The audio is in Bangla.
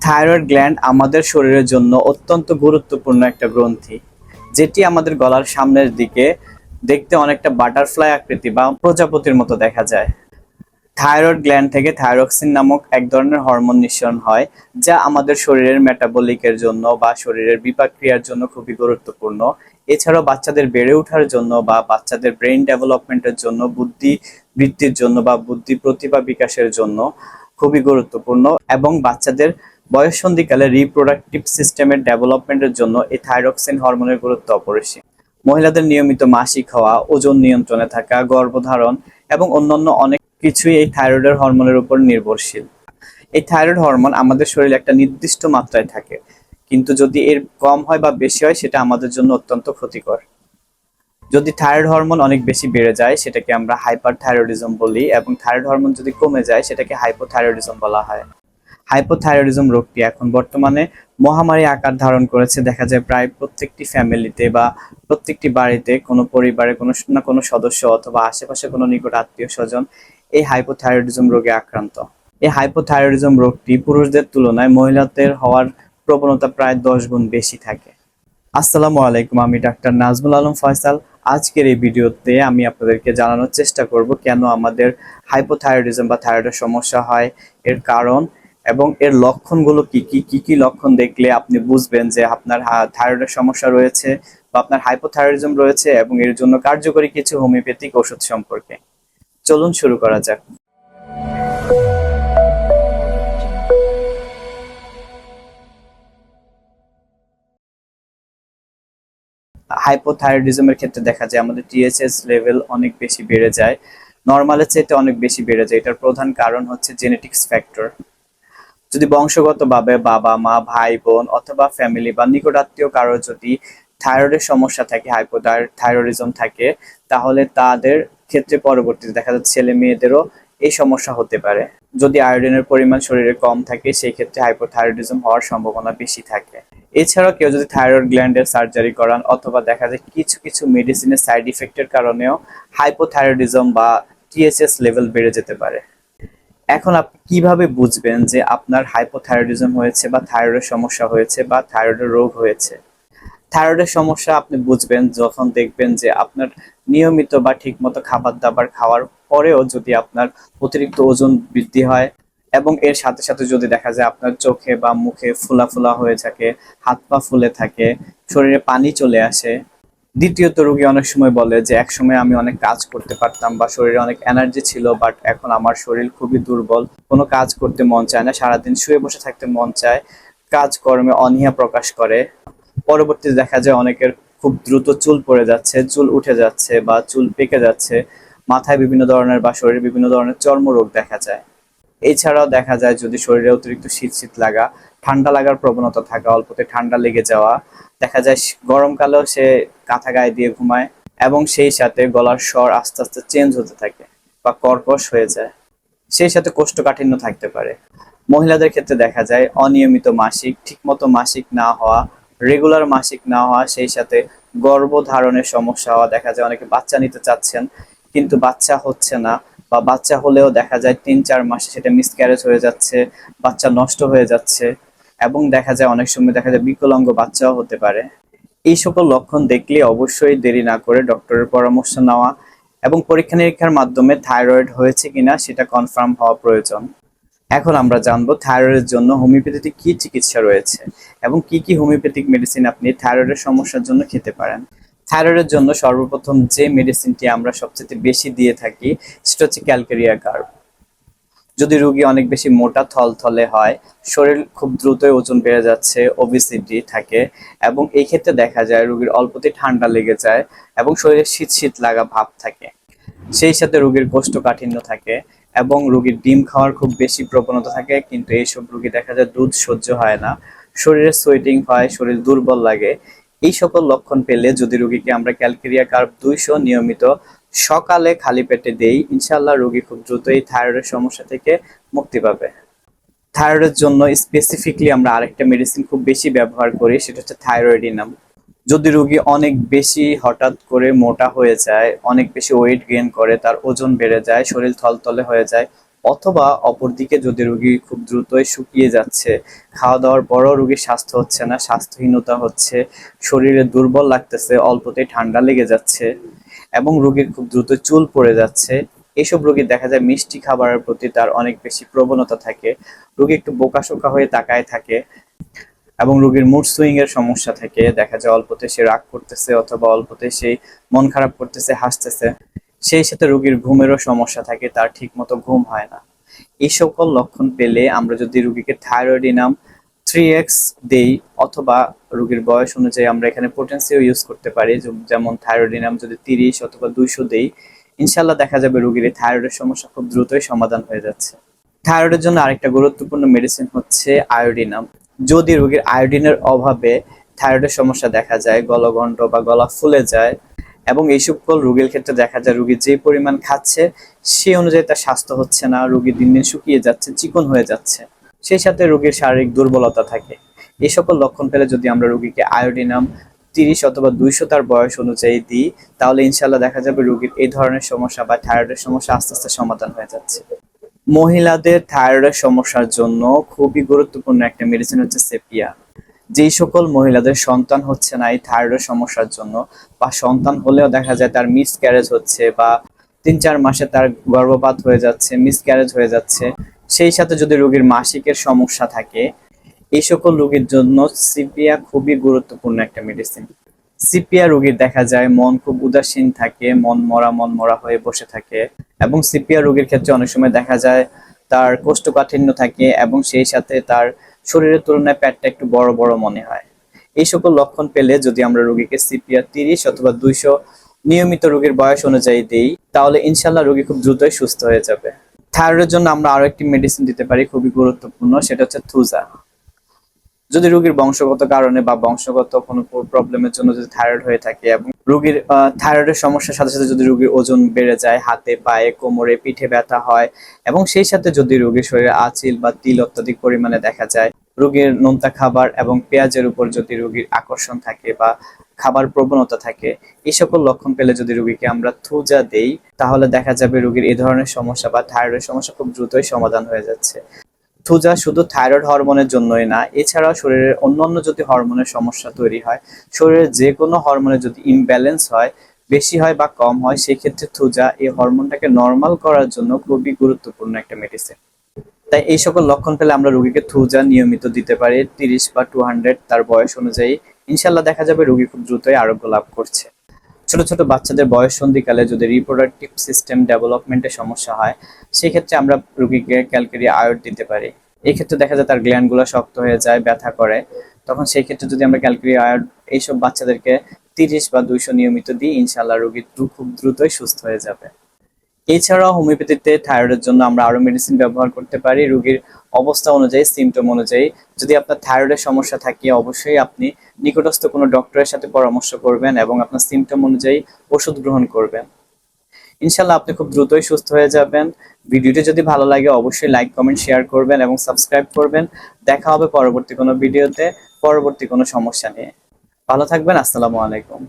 থাইরয়েড গ্ল্যান্ড আমাদের শরীরের জন্য অত্যন্ত গুরুত্বপূর্ণ একটা গ্রন্থি, যেটি আমাদের গলার সামনের দিকে দেখতে অনেকটা বাটারফ্লাই আকৃতি বা প্রজাপতির মতো দেখা যায়। থাইরয়েড গ্ল্যান্ড থেকে থাইরক্সিন নামক এক ধরনের হরমোন নিঃসরণ হয়, যা আমাদের শরীরের মেটাবলিকের জন্য বা শরীরের বিপাক ক্রিয়ার জন্য খুবই গুরুত্বপূর্ণ। এছাড়াও বাচ্চাদের বেড়ে ওঠার জন্য বা বাচ্চাদের ব্রেইন ডেভেলপমেন্টের জন্য, বুদ্ধি বৃদ্ধির জন্য বা বুদ্ধি প্রতিভা বিকাশের জন্য খুবই গুরুত্বপূর্ণ। এবং বাচ্চাদের বয়ঃসন্ধিকালে রিপ্রোডাক্টিভ সিস্টেমের ডেভেলপমেন্টের জন্য এই থাইরক্সিন হরমোনের গুরুত্ব অপরিসীম। মহিলাদের নিয়মিত মাসিক হওয়া, ওজন নিয়ন্ত্রণে থাকা, গর্ভধারণ এবং অন্যান্য অনেক কিছুই এই থাইরয়েডের হরমোনের উপর নির্ভরশীল। এই থাইরয়েড হরমোন আমাদের শরীরে একটা নির্দিষ্ট মাত্রায় থাকে, কিন্তু যদি এর কম হয় বা বেশি হয় সেটা আমাদের জন্য অত্যন্ত ক্ষতিকর। যদি থাইরয়েড হরমোন অনেক বেশি বেড়ে যায় সেটাকে আমরা হাইপারথাইরয়েডিজম বলি, এবং থাইরয়েড হরমোন যদি কমে যায় সেটাকে হাইপোথাইরয়েডিজম বলা হয়। হাইপোথাইরয়েডিজম রোগটি এখন বর্তমানে মহামারী আকার ধারণ করেছে। দেখা যায় প্রায় প্রত্যেকটি ফ্যামিলিতে বা প্রত্যেকটি বাড়িতে কোনো পরিবারে কোনো না কোনো সদস্য অথবা আশেপাশে কোনো নিকট আত্মীয় স্বজন এই হাইপোথাইরয়েডিজম রোগে আক্রান্ত। এই হাইপোথাইরয়েডিজম রোগটি পুরুষদের তুলনায় মহিলাদের হওয়ার প্রবণতা প্রায় 10 গুণ বেশি থাকে। আসসালামু আলাইকুম, আমি ডাক্তার নাজমুল আলম ফয়সাল। আজকের এই ভিডিওতে আমি আপনাদেরকে জানানোর চেষ্টা করব কেন আমাদের হাইপোথাইরয়েডিজম বা থাইরয়েডের সমস্যা হয়, এর কারণ এবং এর লক্ষণগুলো কি লক্ষণ দেখলে আপনি বুঝবেন যে আপনার থাইরয়েডের সমস্যা রয়েছে বা আপনার হাইপোথাইরয়েডিজম রয়েছে, এবং এর জন্য কার্যকরী কিছু হোমিওপ্যাথিক ওষুধ সম্পর্কে। চলুন শুরু করা যাক। হাইপোথাইরয়েডিজমের ক্ষেত্রে দেখা যায় আমাদের টিএসএইচ লেভেল অনেক বেশি বেড়ে যায়, নর্মালের চাইতে অনেক বেশি বেড়ে যায়। এটার প্রধান কারণ হচ্ছে জেনেটিক্স ফ্যাক্টর। যদি বংশগতভাবে বাবা মা ভাই বোন অথবা ফ্যামিলি বা নিকট আত্মীয় কারোর যদি থাইরয়েডের সমস্যা থাকে, হাইপোথাইরয়েডিজম থাকে, তাহলে তাদের ক্ষেত্রে পরবর্তীতে দেখা যাচ্ছে ছেলে মেয়েদেরও এই সমস্যা হতে পারে। যদি আয়োডিনের পরিমাণ শরীরে কম থাকে সেই ক্ষেত্রে হাইপোথাইরয়েডিজম হওয়ার সম্ভাবনা বেশি থাকে। এছাড়াও কেউ যদি থাইরয়েড গ্ল্যান্ডের সার্জারি করান অথবা দেখা যায় কিছু কিছু মেডিসিনের সাইড ইফেক্টের কারণেও হাইপোথাইরয়েডিজম বা টিএসএস লেভেল বেড়ে যেতে পারে। এখন আপনি কিভাবে বুঝবেন যে আপনার হাইপোথাইরয়েডিজম হয়েছে বা থাইরয়েডের সমস্যা হয়েছে বা থাইরয়েডের রোগ হয়েছে? থাইরয়েডের সমস্যা আপনি বুঝবেন যখন দেখবেন যে আপনার নিয়মিত বা ঠিকমতো খাবার দাবার খাওয়ার পরেও যদি আপনার অতিরিক্ত ওজন বৃদ্ধি হয়, এবং এর সাথে সাথে যদি দেখা যায় আপনার চোখে বা মুখে ফোলা ফোলা হয়ে থাকে, হাত পা ফুলে থাকে, শরীরে পানি চলে আসে। দ্বিতীয়ত, রোগী অনেক সময় বলে যে একসময় আমি অনেক কাজ করতে পারতাম বা শরীরে অনেক এনার্জি ছিল, বাট এখন আমার শরীর খুবই দুর্বল, কোনো কাজ করতে মন চায় না, সারাদিন শুয়ে বসে থাকতে মন চায়, কাজকর্মে অনীহা প্রকাশ করে। পরবর্তীতে দেখা যায় অনেকের খুব দ্রুত চুল পড়ে যাচ্ছে, চুল উঠে যাচ্ছে বা চুল পেকে যাচ্ছে, মাথায় বিভিন্ন ধরনের বা শরীরে বিভিন্ন ধরনের চর্মরোগ দেখা যায়। এছাড়াও দেখা যায় যদি শরীরে অতিরিক্ত শীত শীত লাগা, ঠান্ডা লাগার প্রবণতা থাকা, অল্পতে ঠান্ডা লেগে যাওয়া, দেখা যায় গরমকালেও সে কাঁথা গায়ে দিয়ে ঘুমায়, এবং সেই সাথে গলার স্বর আস্তে আস্তে চেঞ্জ হতে থাকে বা কর্কশ হয়ে যায়। সেই সাথে কোষ্ঠকাঠিন্য থাকতে পারে। মহিলাদের ক্ষেত্রে দেখা যায় অনিয়মিত মাসিক, ঠিকমতো মাসিক না হওয়া, রেগুলার মাসিক না হওয়া, সেই সাথে গর্ভধারণের সমস্যা হওয়া। দেখা যায় অনেকে বাচ্চা নিতে চাচ্ছেন কিন্তু বাচ্চা হচ্ছে না, বা বাচ্চা হলেও দেখা যায় 3-4 মাসে সেটা মিসক্যারেজ হয়ে যাচ্ছে, বাচ্চা নষ্ট হয়ে যাচ্ছে, এবং দেখা যায় অনেক সময় দেখা যায় বিকলাঙ্গ বাচ্চাও হতে পারে। এই সকল লক্ষণ দেখলে অবশ্যই দেরি না করে ডক্টরের পরামর্শ নেওয়া এবং পরীক্ষা নিরীক্ষার মাধ্যমে থাইরয়েড হয়েছে কিনা সেটা কনফার্ম হওয়া প্রয়োজন। এখন আমরা জানবো থাইরয়েডের জন্য হোমিওপ্যাথিতে কি চিকিৎসা রয়েছে এবং কি হোমিওপ্যাথিক মেডিসিন আপনি থাইরয়েডের সমস্যার জন্য খেতে পারেন। থাইরয়েডের জন্য সর্বপ্রথম যে মেডিসিনটি আমরা সবচেয়ে বেশি দিয়ে থাকি সেটা হচ্ছে ক্যালকেরিয়া কার্ব। যদি রোগী অনেক বেশি মোটা থলথলে হয়, শরীর খুব দ্রুতই ওজন বেড়ে যাচ্ছে, ওবেসিটি থাকে, এবং এই ক্ষেত্রে দেখা যায় রোগীর অল্পতেই ঠান্ডা লেগে যায় এবং শরীরে শীত শীত লাগা ভাব থাকে, সেই সাথে রোগীর কোষ্ঠকাঠিন্য থাকে, এবং রোগীর ডিম খাওয়ার খুব বেশি প্রবণতা থাকে, কিন্তু এইসব রোগী দেখা যায় দুধ সহ্য হয় না, শরীরে সোয়েটিং হয়, শরীর দুর্বল লাগে। এই সকল লক্ষণ পেলে যদি রোগীকে আমরা ক্যালকেরিয়া কার্ব 200 নিয়মিত সকালে খালি পেটে দেই, ইনশাল্লাহ রোগী খুব দ্রুত এই থাইরয়েডের সমস্যা থেকে মুক্তি পাবে। থাইরয়েডের জন্য স্পেসিফিকলি আমরা আরেকটা মেডিসিন খুব বেশি ব্যবহার করি, সেটা হচ্ছে থাইরয়েডিনাম। যদি রোগী অনেক বেশি হঠাৎ করে মোটা হয়ে যায়, অনেক বেশি ওয়েট গেইন করে, তার ওজন বেড়ে যায়, শরীর থলথলে হয়ে যায়, অথবা অপরদিকে যদি রোগী খুব দ্রুতই শুকিয়ে যাচ্ছে, খাওয়া দাওয়ার পরও রোগীর স্বাস্থ্য হচ্ছে না, স্বাস্থ্যহীনতা হচ্ছে, শরীরে দুর্বল লাগতেছে, অল্পতেই ঠান্ডা লেগে যাচ্ছে এবং রোগীর খুব দ্রুত চুল পড়ে যাচ্ছে, এইসব রোগীর দেখা যায় মিষ্টি খাবারের প্রতি তার অনেক বেশি প্রবণতা থাকে, রোগী একটু বোকাশোকা হয়ে তাকায় থাকে এবং রোগীর মুড সুইং এর সমস্যা থাকে, দেখা যায় অল্পতে সে রাগ করতেছে অথবা অল্পতে সে মন খারাপ করতেছে, হাসতেছে। সেই সাথে রোগীর ঘুমেরও সমস্যা থাকে, তার ঠিক মতো ঘুম হয় না। এই সকল লক্ষণ পেলে আমরা যদি রোগীকে থাইরয়েডিনাম 3x দেই অথবা রোগীর বয়স অনুযায়ী আমরা এখানে পোটেন্সিও ইউজ করতে পারি, যেমন থাইরয়েডিনাম যদি 30 অথবা 200 দেই, ইনশাল্লাহ দেখা যাবে রোগীর থাইরয়েডের সমস্যা খুব দ্রুতই সমাধান হয়ে যাচ্ছে। থাইরয়েডের জন্য আরেকটা গুরুত্বপূর্ণ মেডিসিন হচ্ছে আয়োডিনাম। যদি রোগীর আয়োডিনের অভাবে থাইরয়েডের সমস্যা দেখা যায়, গলগণ্ড বা গলা ফুলে যায়, এবং এই সকল রোগীর ক্ষেত্রে দেখা যায় রোগী যে পরিমাণ খাচ্ছে সেই অনুযায়ী তার স্বাস্থ্য হচ্ছে না, রোগী দিন দিন শুকিয়ে যাচ্ছে, চিকন হয়ে যাচ্ছে, সেই সাথে রোগীর শারীরিক দুর্বলতা থাকে। এই সকল লক্ষণ পেলে যদি আমরা রোগীকে আয়োডিনাম 30 অথবা 200 তার বয়স অনুযায়ী দিই, তাহলে ইনশাল্লাহ দেখা যাবে রোগীর এই ধরনের সমস্যা বা থাইরয়েডের সমস্যা আস্তে আস্তে সমাধান হয়ে যাচ্ছে। মহিলাদের থাইরয়েডের সমস্যার জন্য খুবই গুরুত্বপূর্ণ একটা মেডিসিন হচ্ছে সেপিয়া। যেই সকল মহিলাদের সন্তান হচ্ছে না এই থাইরয়েড সমস্যার জন্য, বা সন্তান হলেও দেখা যায় তার মিসক্যারেজ হচ্ছে, বা 3-4 মাসে তার গর্ভপাত হয়ে যাচ্ছে, মিসক্যারেজ হয়ে যাচ্ছে, সেই সাথে যদি রোগীর মাসিকের সমস্যা থাকে, এই সকল রোগীর জন্য সিপিয়া খুবই গুরুত্বপূর্ণ একটা মেডিসিন। সিপিয়া রোগীর দেখা যায় মন খুব উদাসীন থাকে, মন মরা হয়ে বসে থাকে, এবং সিপিয়া রোগীর ক্ষেত্রে অনেক সময় দেখা যায় তার কোষ্ঠকাঠিন্য থাকে এবং সেই সাথে তার শরীরের তুলনায় পেটটা একটু বড় বড় মনে হয়। এই সকল লক্ষণ পেলে যদি আমরা রোগীকে সিপিয়া 30 অথবা 200 নিয়মিত রোগীর বয়স অনুযায়ী দিই, তাহলে ইনশাল্লাহ রোগী খুব দ্রুতই সুস্থ হয়ে যাবে। থাইরয়েডের জন্য আমরা আরো একটি মেডিসিন দিতে পারি, খুবই গুরুত্বপূর্ণ, সেটা হচ্ছে থুজা। যদি রোগীর বংশগত কারণে বা বংশগত কোনো প্রবলেমের জন্য যদি থাইরয়েড হয়ে থাকে এবং রোগীর থাইরয়েডের সমস্যার সাথে সাথে যদি রোগীর ওজন বেড়ে যায়, হাতে পায়ে কোমরে পিঠে ব্যথা হয়, এবং সেই সাথে যদি রোগীর শরীরে আঁচিল বা তিল অত্যাধিক পরিমাণে দেখা যায়, রোগীর নোনতা খাবার এবং পেঁয়াজের উপর যদি রোগীর আকর্ষণ থাকে বা খাবার প্রবণতা থাকে, এই সকল লক্ষণ পেলে যদি রোগীকে আমরা থুজা দেই, তাহলে দেখা যাবে রোগীর এই ধরনের সমস্যা বা থাইরয়েডের সমস্যা খুব দ্রুতই সমাধান হয়ে যাচ্ছে। থুজা শুধু থাইরয়েড হরমোনের জন্যই না, এছাড়াও শরীরের অন্যান্য যদি হরমোনের সমস্যা তৈরি হয়, শরীরের যে কোনো হরমোনে যদি ইমব্যালেন্স হয়, বেশি হয় বা কম হয়, সেক্ষেত্রে থুজা এই হরমোনটাকে নর্মাল করার জন্য খুবই গুরুত্বপূর্ণ একটা মেডিসিন। তাই এই সকল লক্ষণ পেলে আমরা রোগীকে থুজা নিয়মিত দিতে পারি 30 বা 200 তার বয়স অনুযায়ী। ইনশাল্লাহ দেখা যাবে রোগী খুব দ্রুতই আরোগ্য লাভ করছে। ছোট ছোট বাচ্চাদের বয়ঃসন্ধিকালে যদি রিপ্রোডাক্টিভ সিস্টেম ডেভেলপমেন্টের সমস্যা হয়, সেক্ষেত্রে আমরা রোগীকে ক্যালকেরিয়া আয়োড দিতে পারি। এক্ষেত্রে দেখা যায় তার গ্ল্যান্ডগুলো শক্ত হয়ে যায়, ব্যথা করে, তখন সেই ক্ষেত্রে যদি আমরা ক্যালকেরিয়া আয়োড এইসব বাচ্চাদেরকে 30 বা 200 নিয়মিত দিই, ইনশাল্লাহ রোগী খুব দ্রুতই সুস্থ হয়ে যাবে। এছাড়াও হোমিওপ্যাথিতে থাইরয়েডের জন্য আমরা আরো মেডিসিন ব্যবহার করতে পারি রোগীর অবস্থা অনুযায়ী, সিমটম অনুযায়ী। যদি আপনার থাইরয়েডের সমস্যা থাকে, অবশ্যই আপনি নিকটস্থ কোনো ডক্টরের সাথে পরামর্শ করবেন এবং আপনার সিমটম অনুযায়ী ওষুধ গ্রহণ করবেন। ইনশাল্লাহ আপনি খুব দ্রুতই সুস্থ হয়ে যাবেন। ভিডিওটি যদি ভালো লাগে অবশ্যই লাইক, কমেন্ট, শেয়ার করবেন এবং সাবস্ক্রাইব করবেন। দেখা হবে পরবর্তী কোনো ভিডিওতে, পরবর্তী কোনো সমস্যা নিয়ে। ভালো থাকবেন। আসসালামু আলাইকুম।